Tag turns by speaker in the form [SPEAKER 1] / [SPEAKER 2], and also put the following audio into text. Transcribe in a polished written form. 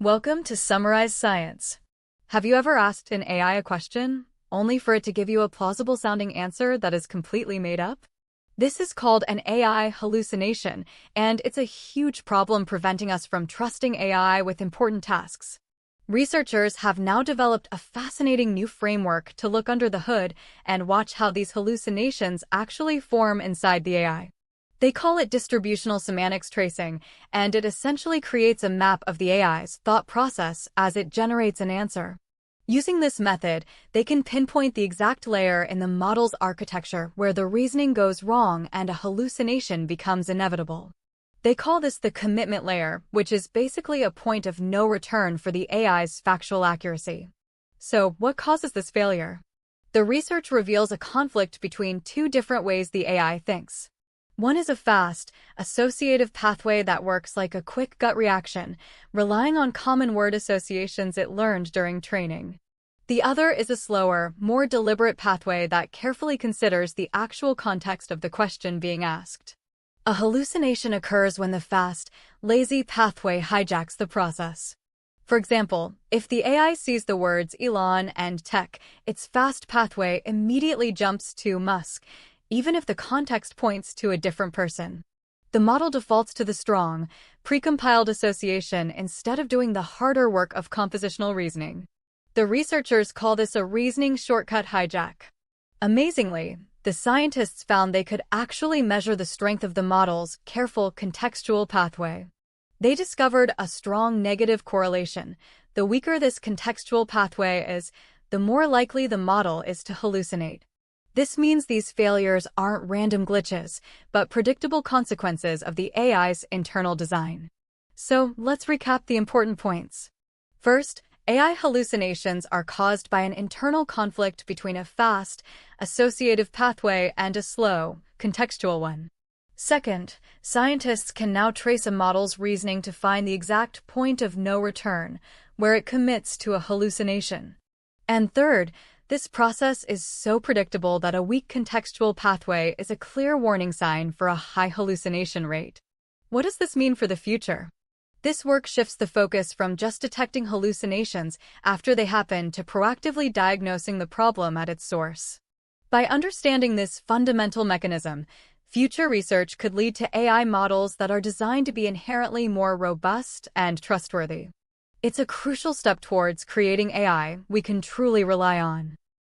[SPEAKER 1] Welcome to Summarize Science. Have you ever asked an AI a question, only for it to give you a plausible-sounding answer that is completely made up? This is called an AI hallucination, and it's a huge problem preventing us from trusting AI with important tasks. Researchers have now developed a fascinating new framework to look under the hood and watch how these hallucinations actually form inside the AI. They call it distributional semantics tracing, and it essentially creates a map of the AI's thought process as it generates an answer. Using this method, they can pinpoint the exact layer in the model's architecture where the reasoning goes wrong and a hallucination becomes inevitable. They call this the commitment layer, which is basically a point of no return for the AI's factual accuracy. So, what causes this failure? The research reveals a conflict between two different ways the AI thinks. One is a fast, associative pathway that works like a quick gut reaction, relying on common word associations it learned during training. The other is a slower, more deliberate pathway that carefully considers the actual context of the question being asked. A hallucination occurs when the fast, lazy pathway hijacks the process. For example, if the AI sees the words Elon and tech, its fast pathway immediately jumps to Musk, even if the context points to a different person. The model defaults to the strong, precompiled association instead of doing the harder work of compositional reasoning. The researchers call this a reasoning shortcut hijack. Amazingly, the scientists found they could actually measure the strength of the model's careful contextual pathway. They discovered a strong negative correlation. The weaker this contextual pathway is, the more likely the model is to hallucinate. This means these failures aren't random glitches, but predictable consequences of the AI's internal design. So, let's recap the important points. First, AI hallucinations are caused by an internal conflict between a fast, associative pathway and a slow, contextual one. Second, scientists can now trace a model's reasoning to find the exact point of no return, where it commits to a hallucination. And third, this process is so predictable that a weak contextual pathway is a clear warning sign for a high hallucination rate. What does this mean for the future? This work shifts the focus from just detecting hallucinations after they happen to proactively diagnosing the problem at its source. By understanding this fundamental mechanism, future research could lead to AI models that are designed to be inherently more robust and trustworthy. It's a crucial step towards creating AI we can truly rely on.